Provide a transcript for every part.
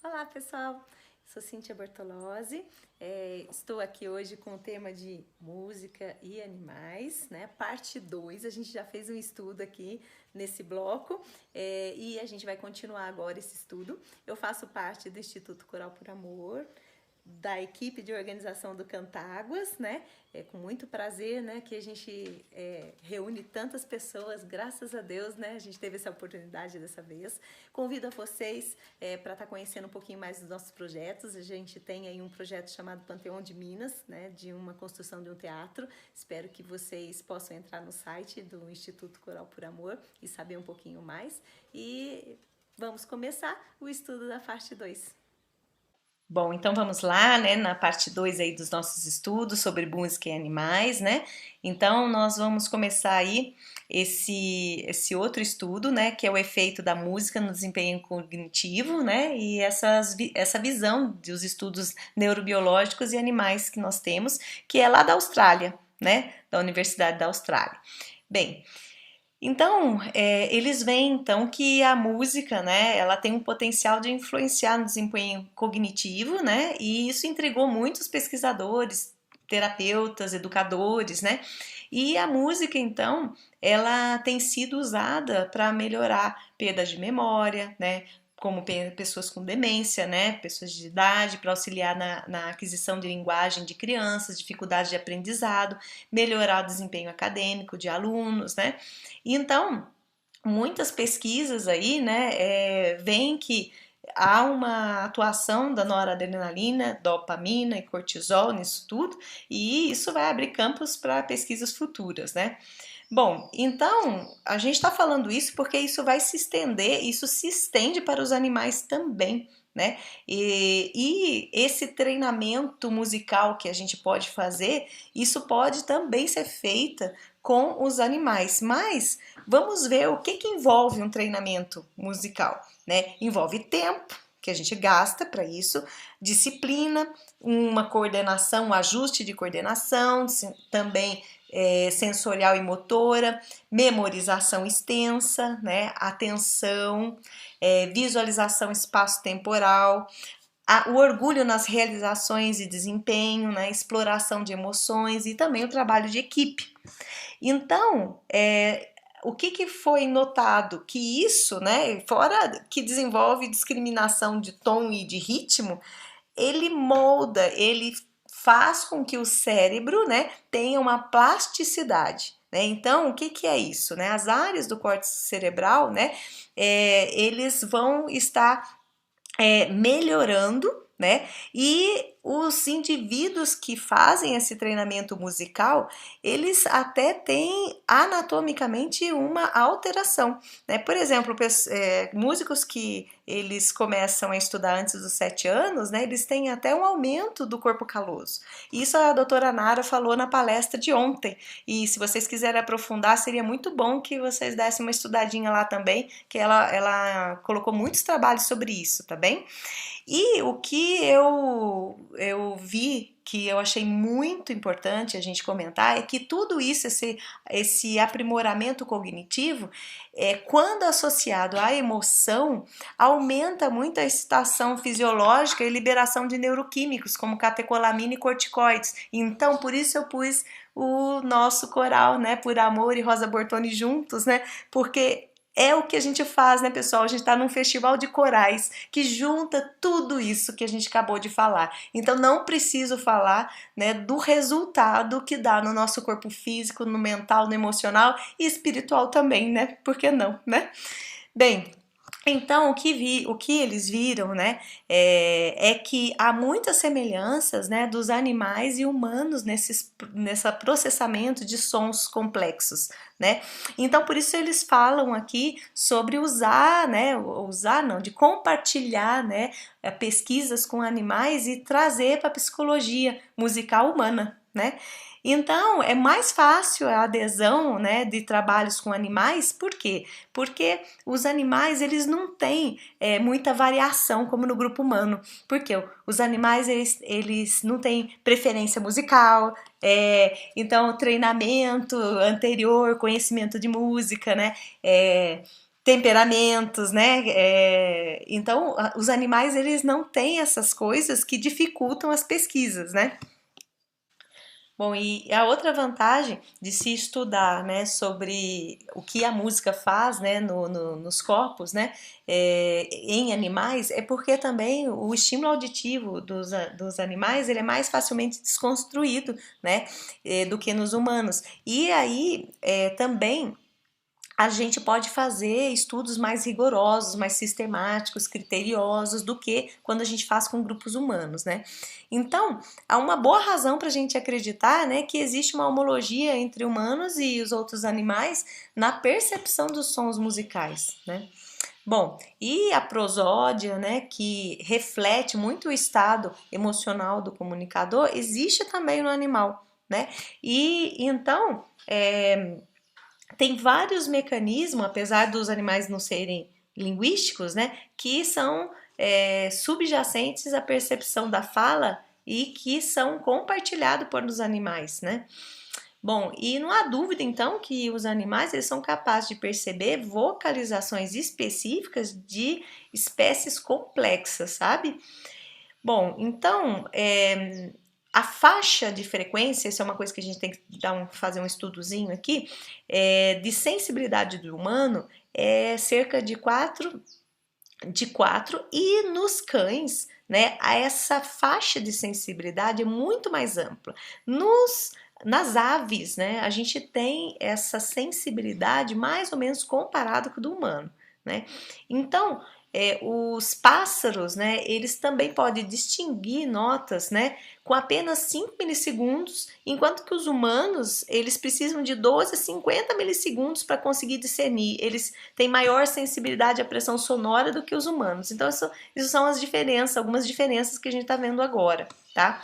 Olá pessoal, sou Cíntia Bortolozzi, estou aqui hoje com o tema de música e animais, né? Parte 2. A gente já fez um estudo aqui nesse bloco e a gente vai continuar agora esse estudo. Eu faço parte do Instituto Coral por Amor, da equipe de organização do Cantáguas, né? É com muito prazer, né, que a gente reúne tantas pessoas, graças a Deus, né? A gente teve essa oportunidade dessa vez. Convido a vocês para estar conhecendo um pouquinho mais dos nossos projetos. A gente tem aí um projeto chamado Panteão de Minas, né, de uma construção de um teatro. Espero que vocês possam entrar no site do Instituto Coral por Amor e saber um pouquinho mais. E vamos começar o estudo da parte 2. Bom, então vamos lá, né, na parte 2 aí dos nossos estudos sobre música e animais, né? Então nós vamos começar aí esse outro estudo, né, que é o efeito da música no desempenho cognitivo, né? E essa visão dos estudos neurobiológicos e animais que nós temos, que é lá da Austrália, né? Da Universidade da Austrália. Bem, então, eles veem então que a música, né, ela tem um potencial de influenciar no desempenho cognitivo, né, e isso intrigou muitos pesquisadores, terapeutas, educadores, né, e a música então, ela tem sido usada para melhorar perda de memória, né, como pessoas com demência, né, pessoas de idade, para auxiliar na aquisição de linguagem de crianças, dificuldade de aprendizado, melhorar o desempenho acadêmico de alunos, né. Então, muitas pesquisas aí, né, veem que há uma atuação da noradrenalina, dopamina e cortisol nisso tudo, e isso vai abrir campos para pesquisas futuras, né? Bom, então a gente está falando isso porque isso vai se estender, isso se estende para os animais também, né? E esse treinamento musical que a gente pode fazer, isso pode também ser feita com os animais. Mas vamos ver o que envolve um treinamento musical, né? Envolve tempo, que a gente gasta para isso, disciplina, uma coordenação, um ajuste de coordenação, também sensorial e motora, memorização extensa, né, atenção, visualização espaço-temporal, o orgulho nas realizações e desempenho, né, exploração de emoções e também o trabalho de equipe. Então, o que foi notado? Que isso, né, fora que desenvolve discriminação de tom e de ritmo, ele molda, ele faz com que o cérebro, né, tenha uma plasticidade. Né? Então, o que é isso? Né? As áreas do córtex cerebral, né, eles vão estar melhorando, né? E os indivíduos que fazem esse treinamento musical, eles até têm anatomicamente uma alteração, né? Por exemplo, músicos que eles começam a estudar antes dos 7 anos, né? Eles têm até um aumento do corpo caloso. Isso a doutora Nara falou na palestra de ontem. E se vocês quiserem aprofundar, seria muito bom que vocês dessem uma estudadinha lá também, que ela colocou muitos trabalhos sobre isso, tá bem? E o que eu vi que eu achei muito importante a gente comentar é que tudo isso, esse aprimoramento cognitivo, quando associado à emoção, aumenta muito a excitação fisiológica e liberação de neuroquímicos, como catecolamina e corticoides. Então, por isso eu pus o nosso coral, né, Por Amor e Rosa Bortoni juntos, né, porque é o que a gente faz, né, pessoal? A gente está num festival de corais que junta tudo isso que a gente acabou de falar. Então, não preciso falar, né, do resultado que dá no nosso corpo físico, no mental, no emocional e espiritual também, né? Por que não, né? Bem, então, o que eles viram, né, que há muitas semelhanças, né, dos animais e humanos nessa processamento de sons complexos, né? Então, por isso eles falam aqui sobre de compartilhar, né, pesquisas com animais e trazer para a psicologia musical humana, né? Então, é mais fácil a adesão, né, de trabalhos com animais, por quê? Porque os animais, eles não têm muita variação como no grupo humano, porque os animais, eles não têm preferência musical, então treinamento anterior, conhecimento de música, né, temperamentos, né? Então, os animais eles não têm essas coisas que dificultam as pesquisas, né? Bom, e a outra vantagem de se estudar, né, sobre o que a música faz, né, nos corpos, né, em animais, é porque também o estímulo auditivo dos animais, ele é mais facilmente desconstruído, né, do que nos humanos. E aí, também a gente pode fazer estudos mais rigorosos, mais sistemáticos, criteriosos do que quando a gente faz com grupos humanos, né? Então, há uma boa razão para a gente acreditar, né, que existe uma homologia entre humanos e os outros animais na percepção dos sons musicais, né? Bom, e a prosódia, né, que reflete muito o estado emocional do comunicador, existe também no animal, né? E então, tem vários mecanismos, apesar dos animais não serem linguísticos, né, que são subjacentes à percepção da fala e que são compartilhados por os animais, né? Bom, e não há dúvida então que os animais eles são capazes de perceber vocalizações específicas de espécies complexas, sabe? Bom, então a faixa de frequência, isso é uma coisa que a gente tem que fazer um estudozinho aqui, de sensibilidade do humano é cerca de quatro e nos cães, né, essa faixa de sensibilidade é muito mais ampla. Nas aves, né, a gente tem essa sensibilidade mais ou menos comparada com a do humano, né? Então, os pássaros, né, eles também podem distinguir notas, né, com apenas 5 milissegundos, enquanto que os humanos, eles precisam de 12 a 50 milissegundos para conseguir discernir. Eles têm maior sensibilidade à pressão sonora do que os humanos. Então, isso são as diferenças, algumas diferenças que a gente está vendo agora, tá?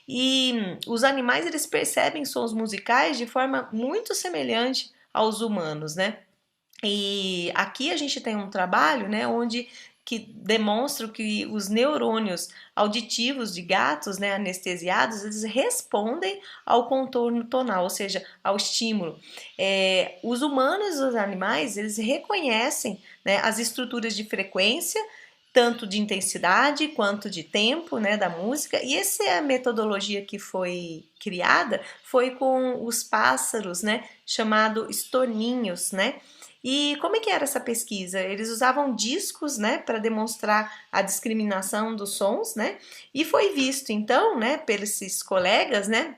E os animais, eles percebem sons musicais de forma muito semelhante aos humanos, né? E aqui a gente tem um trabalho, né, onde que demonstra que os neurônios auditivos de gatos, né, anestesiados, eles respondem ao contorno tonal, ou seja, ao estímulo. Os humanos e os animais, eles reconhecem, né, as estruturas de frequência, tanto de intensidade quanto de tempo, né, da música. E essa é a metodologia que foi criada, foi com os pássaros, né, chamado estorninhos, né? E como é que era essa pesquisa? Eles usavam discos, né, para demonstrar a discriminação dos sons, né? E foi visto, então, né, pelos esses colegas, né,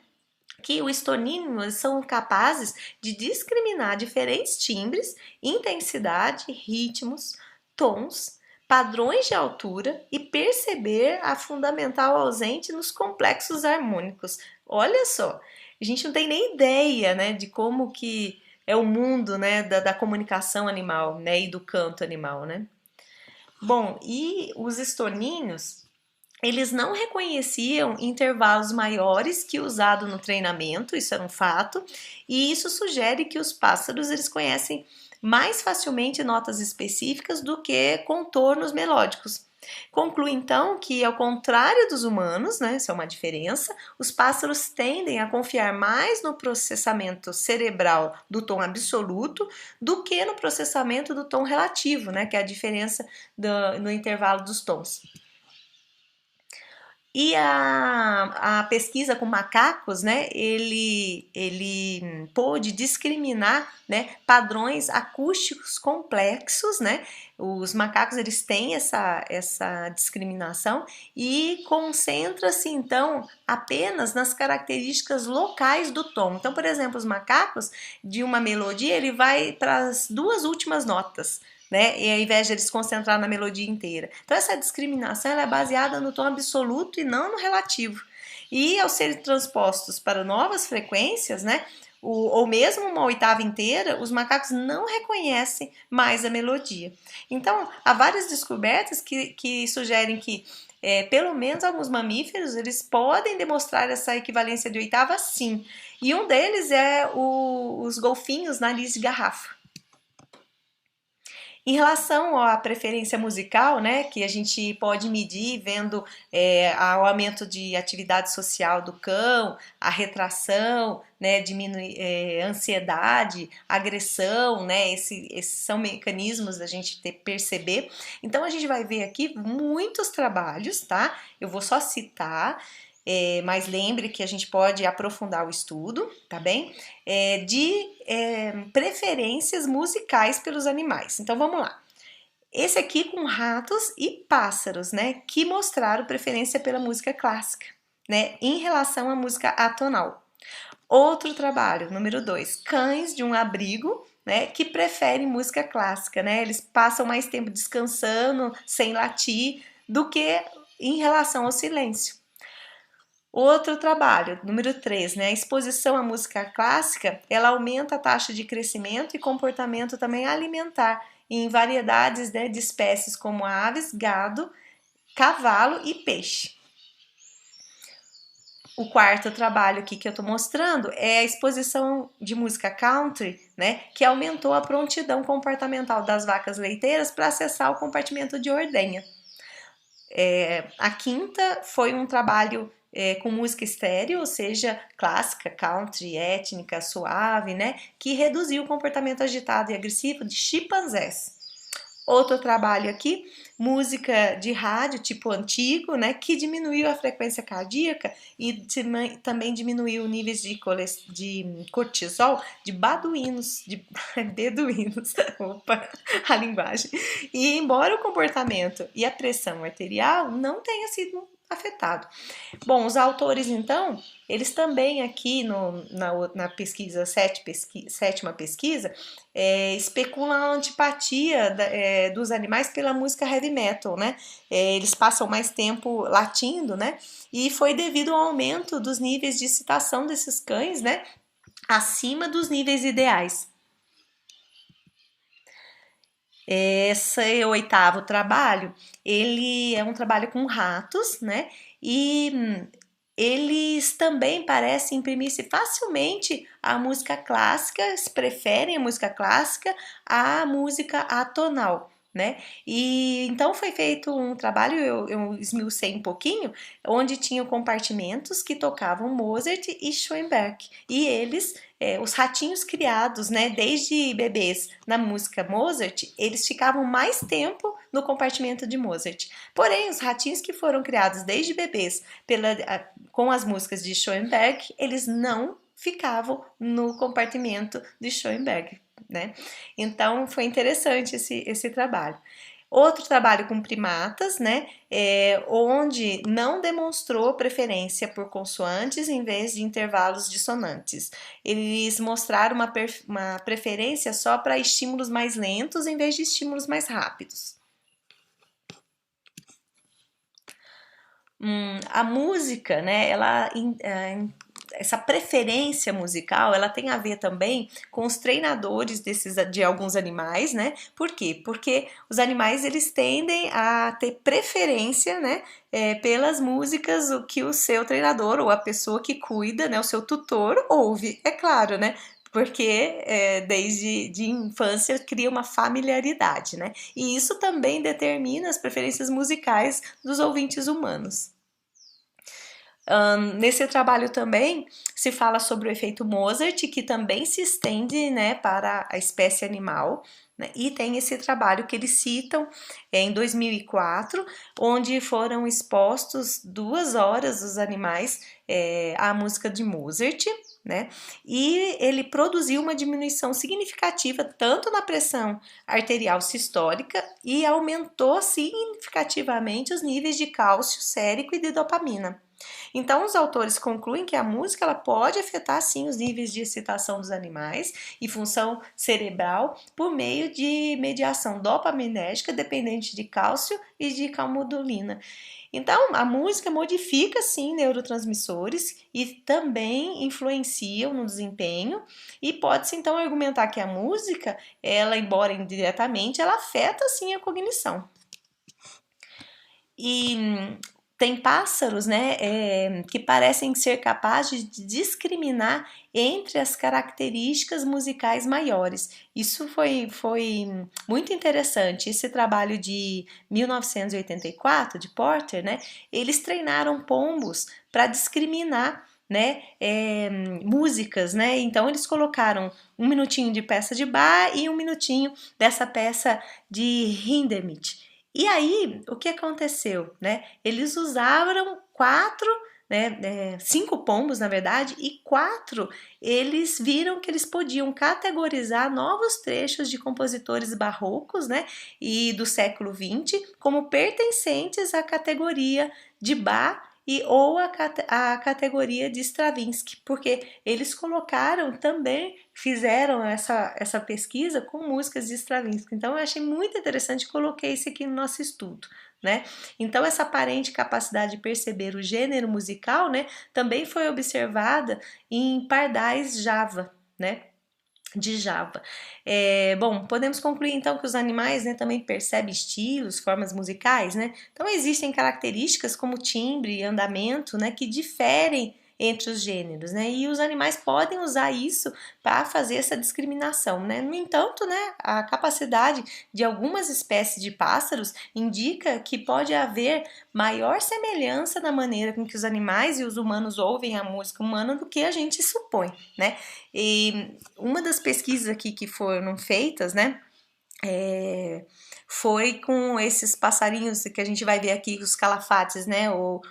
que os toníneos são capazes de discriminar diferentes timbres, intensidade, ritmos, tons, padrões de altura e perceber a fundamental ausente nos complexos harmônicos. Olha só, a gente não tem nem ideia, né, de como que é o mundo, né, da comunicação animal, né, e do canto animal, né? Bom, e os estorninhos, eles não reconheciam intervalos maiores que usado no treinamento, isso era um fato, e isso sugere que os pássaros eles conhecem mais facilmente notas específicas do que contornos melódicos. Conclui então que, ao contrário dos humanos, né, isso é uma diferença, os pássaros tendem a confiar mais no processamento cerebral do tom absoluto do que no processamento do tom relativo, né, que é a diferença no intervalo dos tons. E a pesquisa com macacos, né, ele pôde discriminar, né, padrões acústicos complexos, né, os macacos eles têm essa discriminação e concentra-se então apenas nas características locais do tom. Então, por exemplo, os macacos de uma melodia ele vai para as duas últimas notas, né? E ao invés de eles se concentrar na melodia inteira. Então essa discriminação ela é baseada no tom absoluto e não no relativo. E ao serem transpostos para novas frequências, né? Ou mesmo uma oitava inteira, os macacos não reconhecem mais a melodia. Então, há várias descobertas que sugerem que pelo menos alguns mamíferos eles podem demonstrar essa equivalência de oitava sim. E um deles é os golfinhos nariz de garrafa. Em relação à preferência musical, né, que a gente pode medir vendo o aumento de atividade social do cão, a retração, né, diminui ansiedade, agressão, né, esses são mecanismos da gente perceber. Então a gente vai ver aqui muitos trabalhos, tá? Eu vou só citar. Mas lembre que a gente pode aprofundar o estudo, tá bem? De preferências musicais pelos animais. Então vamos lá. Esse aqui com ratos e pássaros, né? Que mostraram preferência pela música clássica, né? Em relação à música atonal. Outro trabalho, número 2, cães de um abrigo, né? Que preferem música clássica, né? Eles passam mais tempo descansando, sem latir, do que em relação ao silêncio. Outro trabalho, número 3, né? A exposição à música clássica, ela aumenta a taxa de crescimento e comportamento também alimentar em variedades, né, de espécies como aves, gado, cavalo e peixe. O quarto trabalho aqui que eu tô mostrando é a exposição de música country, né, que aumentou a prontidão comportamental das vacas leiteiras para acessar o compartimento de ordenha. A quinta foi um trabalho com música estéreo, ou seja, clássica, country, étnica, suave, né, que reduziu o comportamento agitado e agressivo de chimpanzés. Outro trabalho aqui, música de rádio tipo antigo, né, que diminuiu a frequência cardíaca e também diminuiu níveis de cortisol de baduínos, de beduínos, opa, a linguagem. E embora o comportamento e a pressão arterial não tenha sido afetado. Bom, os autores, então, eles também aqui na pesquisa, sétima pesquisa, especulam a antipatia dos animais pela música heavy metal, né? Eles passam mais tempo latindo, né? E foi devido ao aumento dos níveis de excitação desses cães, né? Acima dos níveis ideais. Esse oitavo trabalho, ele é um trabalho com ratos, né? E eles também parecem imprimir-se facilmente à música clássica, preferem a música clássica à música atonal, né? E então foi feito um trabalho, eu esmiucei um pouquinho, onde tinham compartimentos que tocavam Mozart e Schoenberg, e eles os ratinhos criados, né, desde bebês na música Mozart, eles ficavam mais tempo no compartimento de Mozart. Porém, os ratinhos que foram criados desde bebês com as músicas de Schoenberg, eles não ficavam no compartimento de Schoenberg, né? Então, foi interessante esse trabalho. Outro trabalho com primatas, né, onde não demonstrou preferência por consoantes em vez de intervalos dissonantes. Eles mostraram uma preferência só para estímulos mais lentos em vez de estímulos mais rápidos. A música, né, essa preferência musical, ela tem a ver também com os treinadores de alguns animais, né? Por quê? Porque os animais eles tendem a ter preferência, né, pelas músicas que o seu treinador ou a pessoa que cuida, né, o seu tutor ouve, é claro, né? Porque desde de infância cria uma familiaridade, né? E isso também determina as preferências musicais dos ouvintes humanos. Nesse trabalho também se fala sobre o efeito Mozart, que também se estende, né, para a espécie animal, né, e tem esse trabalho que eles citam em 2004, onde foram expostos 2 horas os animais à música de Mozart, né, e ele produziu uma diminuição significativa tanto na pressão arterial sistólica e aumentou significativamente os níveis de cálcio sérico e de dopamina. Então, os autores concluem que a música ela pode afetar sim os níveis de excitação dos animais e função cerebral por meio de mediação dopaminérgica dependente de cálcio e de calmodulina. Então, a música modifica sim neurotransmissores e também influenciam no desempenho e pode-se então argumentar que a música, ela embora indiretamente, ela afeta sim a cognição. E tem pássaros, né, que parecem ser capazes de discriminar entre as características musicais maiores. Isso foi muito interessante. Esse trabalho de 1984, de Porter, né, eles treinaram pombos para discriminar, né, músicas, né? Então eles colocaram um minutinho de peça de Bach e um minutinho dessa peça de Hindemith. E aí, o que aconteceu, né? Eles usaram cinco pombos, na verdade, e quatro eles viram que eles podiam categorizar novos trechos de compositores barrocos, né, e do século XX como pertencentes à categoria de Bach ou a categoria de Stravinsky, porque eles colocaram também, fizeram essa pesquisa com músicas de Stravinsky. Então eu achei muito interessante, coloquei isso aqui no nosso estudo, né? Então essa aparente capacidade de perceber o gênero musical, né, também foi observada em pardais Java, né? De Java. Bom, podemos concluir então que os animais, né, também percebem estilos, formas musicais, né? Então existem características como timbre e andamento, né, que diferem entre os gêneros, né? E os animais podem usar isso para fazer essa discriminação, né? No entanto, né, a capacidade de algumas espécies de pássaros indica que pode haver maior semelhança na maneira com que os animais e os humanos ouvem a música humana do que a gente supõe, né? E uma das pesquisas aqui que foram feitas, né, foi com esses passarinhos que a gente vai ver aqui, os calafates, né, ou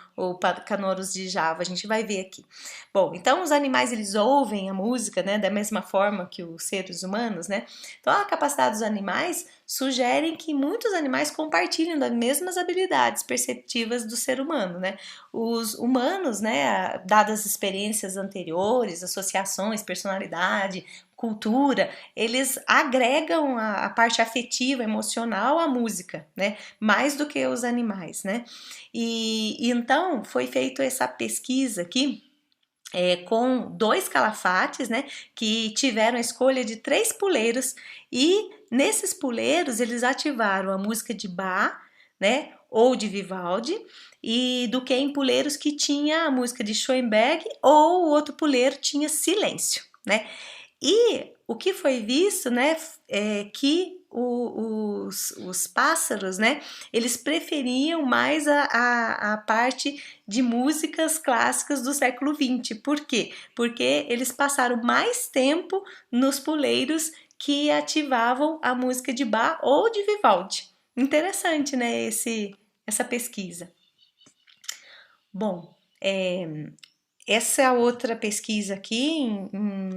canoros de Java, a gente vai ver aqui. Bom, então os animais eles ouvem a música, né, da mesma forma que os seres humanos, né? Então a capacidade dos animais sugere que muitos animais compartilham das mesmas habilidades perceptivas do ser humano, né? Os humanos, né, dadas experiências anteriores, associações, personalidade, cultura, eles agregam a parte afetiva, emocional à música, né? Mais do que os animais, né? E então foi feita essa pesquisa aqui com 2 calafates, né? Que tiveram a escolha de 3 puleiros e nesses puleiros eles ativaram a música de Bach, né? Ou de Vivaldi, e do que em puleiros que tinha a música de Schoenberg ou o outro puleiro tinha silêncio, né? E o que foi visto, né, é que os pássaros, né, eles preferiam mais a parte de músicas clássicas do século XX. Por quê? Porque eles passaram mais tempo nos puleiros que ativavam a música de Bach ou de Vivaldi. Interessante, né, essa pesquisa. Bom, essa outra pesquisa aqui, em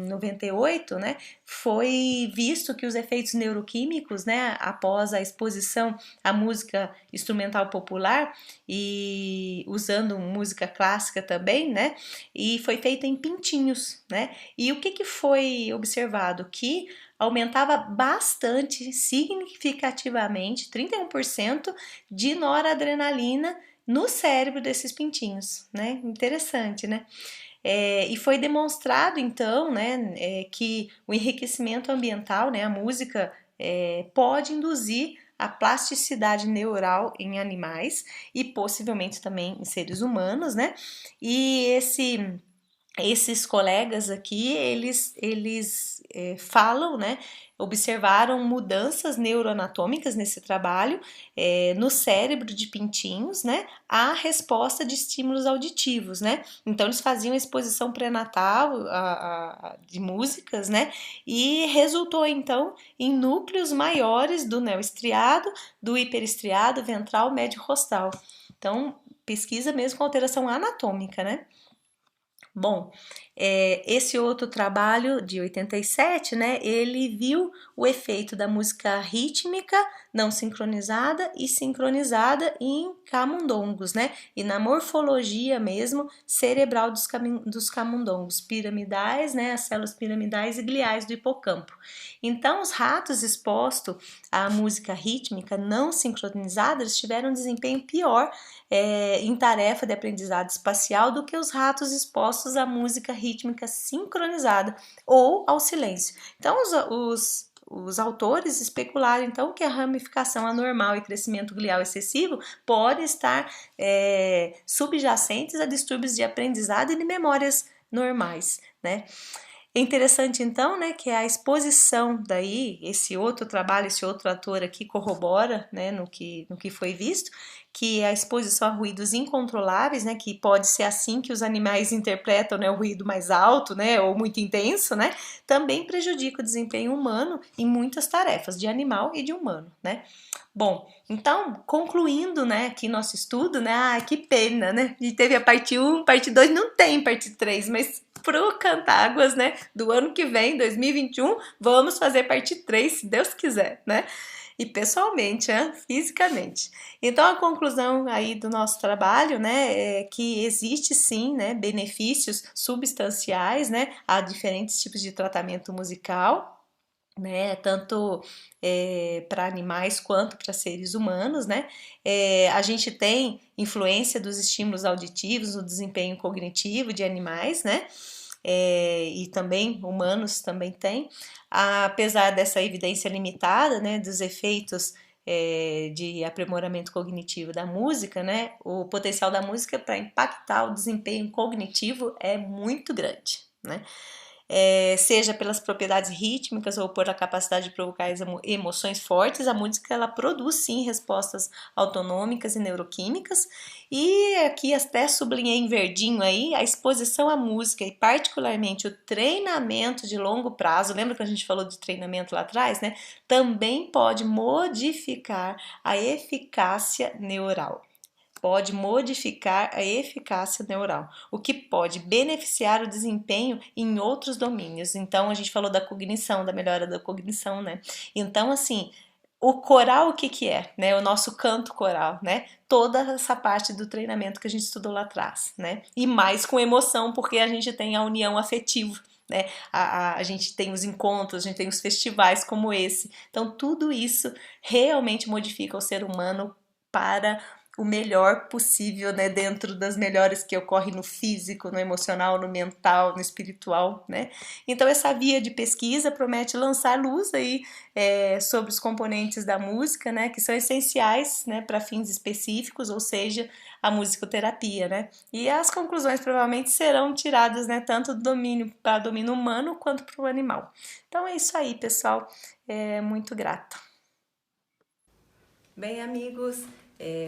98, né, foi visto que os efeitos neuroquímicos, né, após a exposição à música instrumental popular e usando música clássica também, né, e foi feita em pintinhos, né, e o que foi observado? Que aumentava bastante, significativamente, 31% de noradrenalina no cérebro desses pintinhos, né? Interessante, né? E foi demonstrado então, né, que o enriquecimento ambiental, né, a música, pode induzir a plasticidade neural em animais e possivelmente também em seres humanos, né? E esses colegas aqui, eles falam, né, observaram mudanças neuroanatômicas nesse trabalho, no cérebro de pintinhos, né, à resposta de estímulos auditivos, né. Então eles faziam exposição pré-natal de músicas, né, e resultou então em núcleos maiores do neoestriado, do hiperestriado, ventral, médio rostal. Então pesquisa mesmo com alteração anatômica, né. Bom, esse outro trabalho de 87, né, ele viu o efeito da música rítmica não sincronizada e sincronizada em camundongos, né, e na morfologia mesmo cerebral dos camundongos piramidais, né, as células piramidais e gliais do hipocampo. Então, os ratos expostos à música rítmica não sincronizada, eles tiveram um desempenho pior em tarefa de aprendizado espacial do que os ratos expostos à música rítmica sincronizada ou ao silêncio. Então, os autores especularam então que a ramificação anormal e crescimento glial excessivo podem estar subjacentes a distúrbios de aprendizado e de memórias normais, né? É interessante então, né, que a exposição daí, esse outro trabalho, esse outro ator aqui corrobora, né, no que foi visto, que a exposição a ruídos incontroláveis, né, que pode ser assim que os animais interpretam, né, o ruído mais alto, né, ou muito intenso, né, também prejudica o desempenho humano em muitas tarefas, de animal e de humano, né. Bom, então, concluindo, né, aqui nosso estudo, né, que pena, né, a gente teve a parte 1, parte 2, não tem parte 3, mas pro Cantáguas, né, do ano que vem, 2021, vamos fazer parte 3, se Deus quiser, né, e pessoalmente, fisicamente. Então, a conclusão aí do nosso trabalho, né, é que existe sim, né, benefícios substanciais, né, a diferentes tipos de tratamento musical, né, tanto para animais quanto para seres humanos, né, a gente tem influência dos estímulos auditivos no desempenho cognitivo de animais, né, e também humanos também tem, apesar dessa evidência limitada, né, dos efeitos de aprimoramento cognitivo da música, né, o potencial da música para impactar o desempenho cognitivo é muito grande, né. Seja pelas propriedades rítmicas ou por a capacidade de provocar emoções fortes, a música ela produz sim respostas autonômicas e neuroquímicas. E aqui até sublinhei em verdinho aí a exposição à música e particularmente o treinamento de longo prazo, lembra que a gente falou de treinamento lá atrás, né? Também pode modificar a eficácia neural. Pode modificar a eficácia neural, o que pode beneficiar o desempenho em outros domínios. Então, a gente falou da cognição, da melhora da cognição, né? Então, assim, o coral, o que é, né? O nosso canto coral, né? Toda essa parte do treinamento que a gente estudou lá atrás, né? E mais com emoção, porque a gente tem a união afetiva, né? A gente tem os encontros, a gente tem os festivais como esse. Então, tudo isso realmente modifica o ser humano para o melhor possível, né, dentro das melhores que ocorrem no físico, no emocional, no mental, no espiritual, né. Então essa via de pesquisa promete lançar luz aí sobre os componentes da música, né, que são essenciais, né, para fins específicos, ou seja, a musicoterapia, né. E as conclusões provavelmente serão tiradas, né, tanto do domínio para domínio humano quanto para o animal. Então é isso aí, pessoal. Muito grata. Bem, amigos,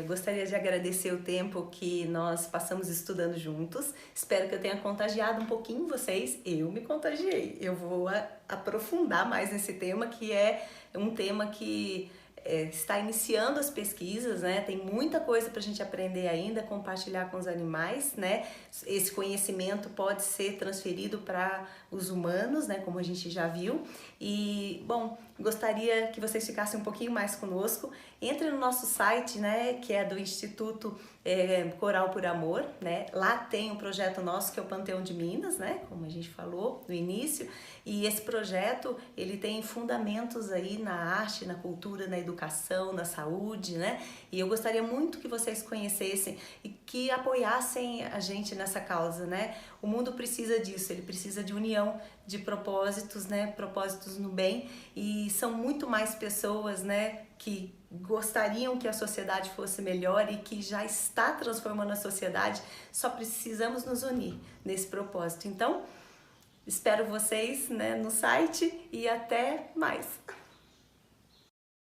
gostaria de agradecer o tempo que nós passamos estudando juntos. Espero que eu tenha contagiado um pouquinho vocês. Eu me contagiei. Eu vou aprofundar mais nesse tema, que é um tema que está iniciando as pesquisas, né? Tem muita coisa para a gente aprender ainda, compartilhar com os animais, né? Esse conhecimento pode ser transferido para os humanos, né? Como a gente já viu. E, bom, gostaria que vocês ficassem um pouquinho mais conosco. Entre no nosso site, né? Que é do Instituto Coral por Amor, né? Lá tem um projeto nosso que é o Panteão de Minas, né? Como a gente falou no início. E esse projeto, ele tem fundamentos aí na arte, na cultura, na educação, na saúde, né? E eu gostaria muito que vocês conhecessem e que apoiassem a gente nessa causa, né? O mundo precisa disso, ele precisa de união, de propósitos, né? Propósitos no bem, e são muito mais pessoas, né? Que gostariam que a sociedade fosse melhor e que já está transformando a sociedade, só precisamos nos unir nesse propósito. Então, espero vocês, né, no site e até mais!